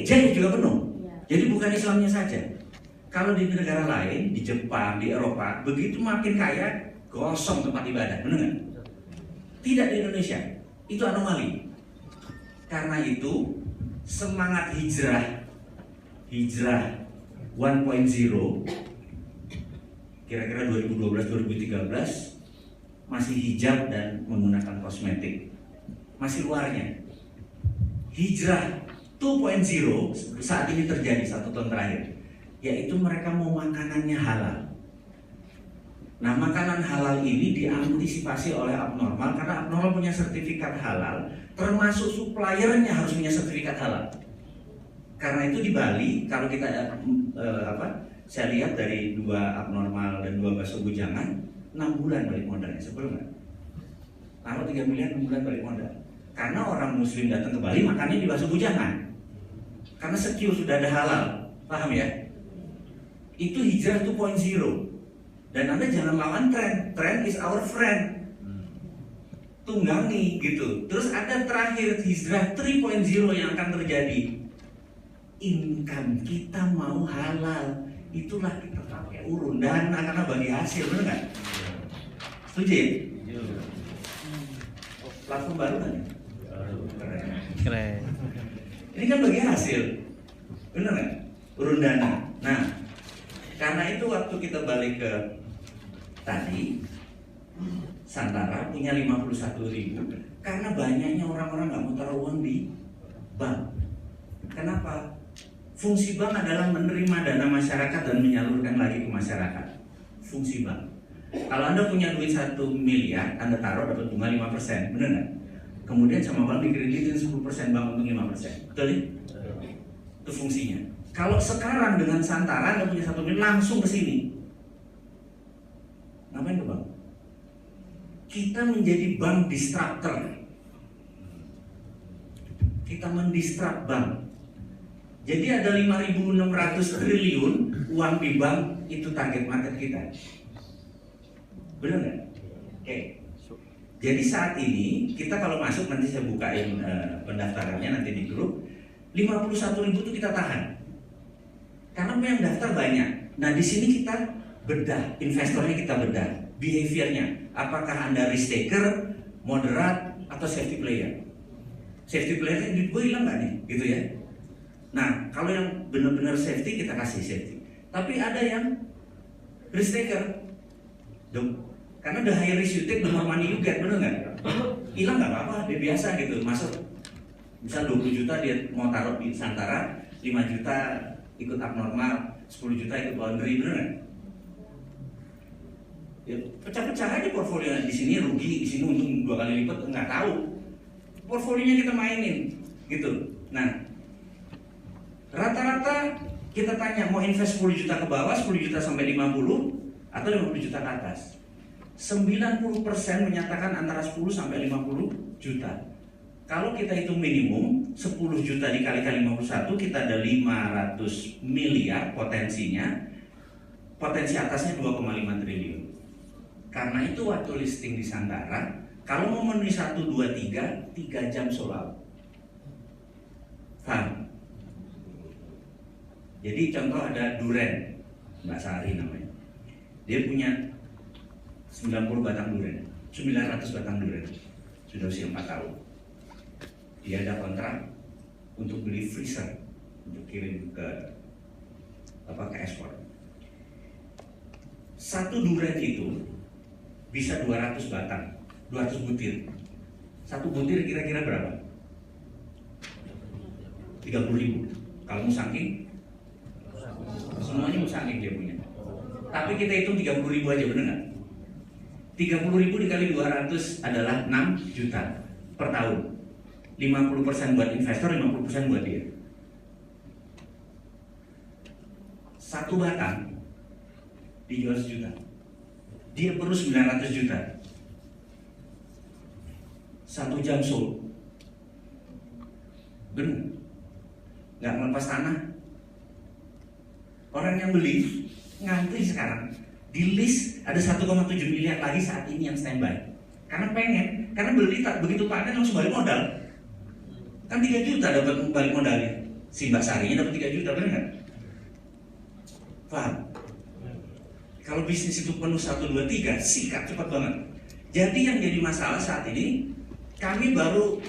Jogja juga penuh. Jadi bukan Islamnya saja. Kalau di negara lain, di Jepang, di Eropa, begitu makin kaya, kosong tempat ibadah, benar nggak? Tidak di Indonesia. Itu anomali. Karena itu semangat hijrah 1.0 kira-kira 2012-2013 masih hijab dan menggunakan kosmetik, masih luarnya. Hijrah 2.0 saat ini terjadi 1 tahun terakhir, yaitu mereka mau makanannya halal. Nah, makanan halal ini diantisipasi oleh Abnormal karena Abnormal punya sertifikat halal, termasuk suppliernya harus punya sertifikat halal. Karena itu di Bali, kalau kita saya lihat dari 2 Abnormal dan 2 Bakso Bujangan, 6 bulan balik modalnya, sebelum nggak? Taruh 3 miliar 6 bulan balik modal. Karena orang Muslim datang ke Bali makannya di Bakso Bujangan. Karena secure sudah ada halal, paham ya? Itu hijrah 2.0. Dan Anda jangan lawan tren. Tren is our friend. Tunggangi gitu. Terus ada terakhir hijrah 3.0 yang akan terjadi. Income kita mau halal. Itulah kita pakai urun dana karena bagi hasil, benar nggak? Setuju ya? Platform baru kan? Keren. Ini kan bagi hasil, benar nggak? Urun dana. Nah, karena itu waktu kita balik ke tadi, Santara punya 51.000 karena banyaknya orang-orang nggak mau taruh uang di bank. Kenapa? Fungsi bank adalah menerima dana masyarakat dan menyalurkan lagi ke masyarakat. Fungsi bank. Kalau Anda punya duit 1 miliar, Anda taruh dapat bunga 5%, benar nggak? Kemudian sama bank dikreditin 10% bank untuk 5%. Betul ya? Itu fungsinya. Kalau sekarang dengan Santara Anda punya 1 miliar langsung ke sini. Ngapain ke bank? Kita menjadi bank disruptor. Kita mendistract bank. Jadi ada 5.600 triliun uang di bank, itu target market kita. Benar nggak? Oke. Jadi saat ini kita kalau masuk, nanti saya bukain pendaftarannya nanti di grup, 51.000 itu kita tahan. Karena yang daftar banyak. Nah di sini kita bedah, investornya kita bedah, behaviornya. Apakah Anda risk taker, moderat, atau safety player? Safety playernya duit gue hilang nggak nih, gitu ya? Nah, kalau yang benar-benar safety kita kasih safety. Tapi ada yang risk taker, karena the higher risk you take, the more money you get, benar nggak? Hilang nggak apa-apa, dia biasa gitu, masuk. Misal 20 juta dia mau taruh di Santara, 5 juta ikut Abnormal, 10 juta ikut laundry, benar nggak? Ya, pecah-pecah aja portfolio di sini rugi, di sini untung 2 kali lipat, nggak tahu. Portfolionya kita mainin, gitu. Nah. Rata-rata kita tanya mau invest 10 juta ke bawah, 10 juta sampai 50 atau 50 juta ke atas. 90% menyatakan antara 10 sampai 50 juta. Kalau kita hitung minimum 10 juta dikali-kali 51, kita ada 500 miliar potensinya. Potensi atasnya 2,5 triliun. Karena itu waktu listing di Santara, kalau mau memenuhi 1, 2, 3 jam sold out. Paham? Jadi contoh ada Duren, Mbak Sari namanya. Dia punya 90 batang Duren, 900 batang Duren, sudah usia 4 tahun. Dia ada kontrak untuk beli freezer untuk kirim ke ekspor. 1 Duren itu bisa 200 batang, 200 butir. 1 butir kira-kira berapa? 30.000. Kalau mau saking semuanya musangking dia punya. Tapi kita hitung 30.000 aja, bener nggak? 30.000 dikali 200 adalah 6 juta per tahun. 50% buat investor, 50% buat dia. 1 batang dijual 1 juta. Dia perlu 900 juta. 1 jam sold. Bener? Nggak melepas tanah. Orang yang beli ngantri sekarang. Di list ada 1,7 miliar lagi saat ini yang standby. Karena karena beli tak begitu panen langsung balik modal. Kan 3 juta dapat balik modalnya. Si Mbak Sarinya dapat 3 juta, benar nggak? Paham? Kalau bisnis itu penuh 1, 2, 3, sikat cepat banget. Jadi yang jadi masalah saat ini, kami baru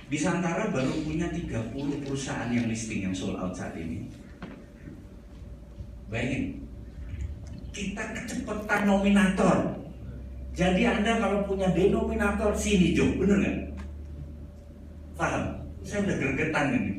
di Santara baru punya 30 perusahaan yang listing yang sold out saat ini. Bayangin, kita kecepatan nominator. Jadi Anda kalau punya denominator sini Jo, bener nggak? Paham? Saya udah gregetan ini.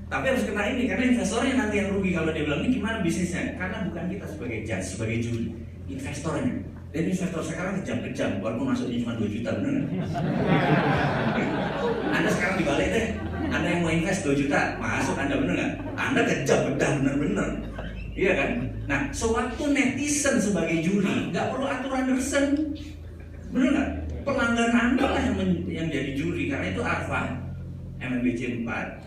Tapi harus kena ini karena investornya nanti yang rugi kalau dia bilang ini gimana bisnisnya. Karena bukan kita sebagai judge, sebagai juri, investornya. Dan investor sekarang kejam-kejam, walaupun masuknya cuma 2 juta, bener nggak? Anda sekarang dibalik deh, Anda yang mau invest 2 juta, masuk Anda, bener nggak? Anda kejam, bedah bener-bener. Iya kan? Nah, sewaktu netizen sebagai juri, nggak perlu aturan Anderson, bener nggak? Pelanggan Anda lah yang jadi juri, karena itu Arfa, MMBC 4,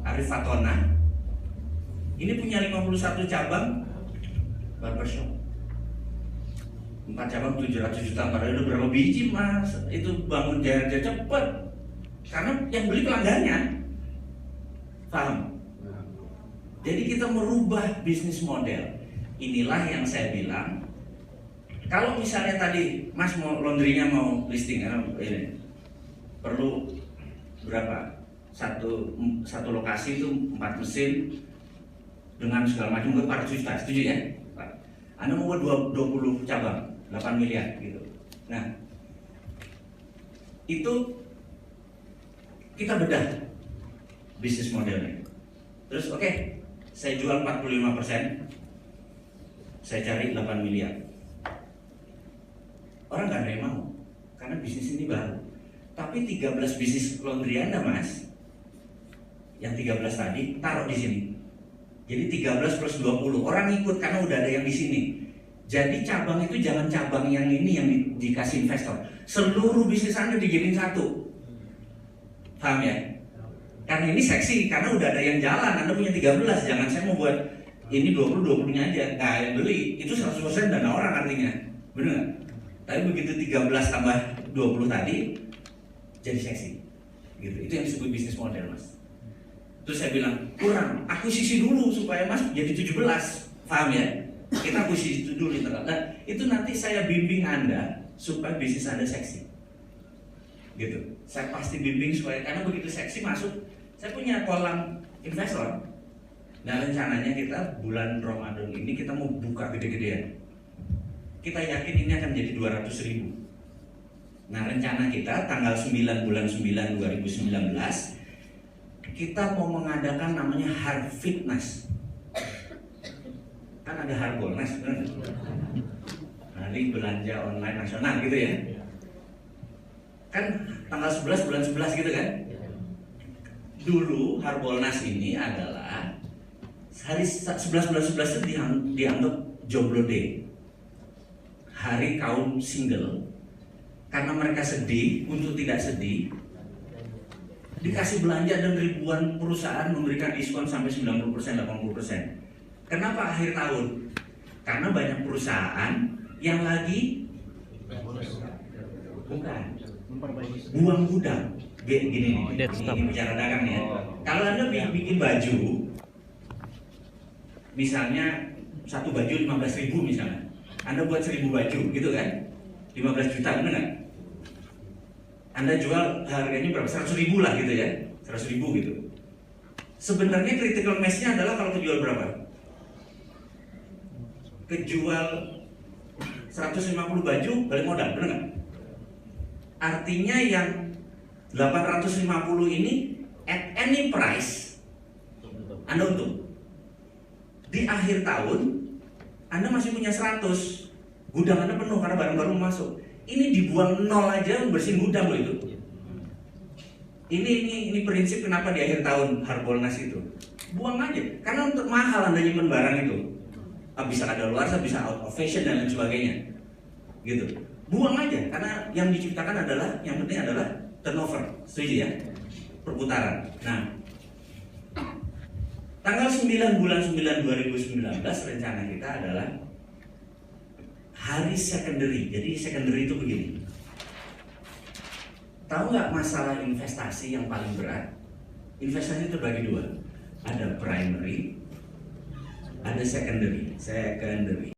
Arif Fatona, ini punya 51 cabang barbershop, 4 cabang 700 juta, padahal udah berapa biji mas, itu bangun jaya cepet, karena yang beli pelanggannya, paham? Jadi kita merubah bisnis model. Inilah yang saya bilang. Kalau misalnya tadi Mas mau laundrynya mau listing, ini perlu berapa? Satu lokasi itu 4 mesin dengan segala macam ke 400 juta, setuju ya? Anda mau buat 20 cabang, 8 miliar gitu. Nah, itu kita bedah bisnis modelnya. Terus oke, saya jual 45%, saya cari 8 miliar. Orang nggak ada yang mau, karena bisnis ini baru. Tapi 13 bisnis laundry Anda mas, yang 13 tadi taruh di sini. Jadi 13 plus 20, orang ikut karena udah ada yang di sini. Jadi cabang itu jangan cabang yang ini yang dikasih investor. Seluruh bisnis Anda dijadiin satu. Paham ya? Karena ini seksi, karena udah ada yang jalan, Anda punya 13, jangan saya mau buat ini 20-20-nya aja. Nah yang beli, itu 100% dana orang artinya, bener gak? Tapi begitu 13 tambah 20 tadi, jadi seksi gitu. Itu yang disebut bisnis model mas. Terus saya bilang, kurang, akuisisi dulu supaya mas jadi 17, paham ya? Kita akuisisi dulu internal. Nah itu nanti saya bimbing Anda supaya bisnis Anda seksi gitu. Saya pasti bimbing supaya, karena begitu seksi masuk, saya punya kolam investor. Nah rencananya kita bulan Ramadan ini kita mau buka gede-gedean. Kita yakin ini akan jadi 200.000. Nah rencana kita tanggal 9 bulan 9 2019 kita mau mengadakan namanya Har Fitness. Kan ada Harbolnas, benar? Nanti belanja online nasional gitu ya. Kan tanggal 11 bulan 11 gitu kan. Dulu Harbolnas ini adalah hari 11 bulan 11 itu dianggap jomblo day, hari kaum single. Karena mereka sedih, untuk tidak sedih dikasih belanja dan ribuan perusahaan memberikan diskon sampai 90%, 80%. Kenapa akhir tahun? Karena banyak perusahaan yang lagi bukan buang gudang. Gini nih, ini bicara dagang nih ya. Kalau Anda bikin baju, misalnya satu baju 15.000 misalnya, Anda buat 1.000 baju gitu kan, 15 juta, bener nggak? Anda jual harganya berapa? 100.000 lah gitu ya, 100.000 gitu. Sebenarnya critical mass-nya adalah kalau kejual berapa? Kejual 150 baju balik modal, bener nggak? Artinya yang 850 ini at any price Anda untung. Di akhir tahun Anda masih punya 100, gudang Anda penuh karena barang baru masuk. Ini dibuang 0 aja bersihin gudang loh itu. Ini prinsip kenapa di akhir tahun Harbolnas itu. Buang aja, karena untuk mahal Anda nyimpen barang itu. Bisa ada luar, bisa out of fashion dan lain sebagainya. Gitu. Buang aja, karena yang diciptakan adalah, yang penting adalah turnover, setuju ya? Perputaran. Nah, tanggal 9 bulan 9 2019 rencana kita adalah hari secondary. Jadi secondary itu begini. Tahu nggak masalah investasi yang paling berat? Investasi terbagi dua. Ada primary, ada secondary.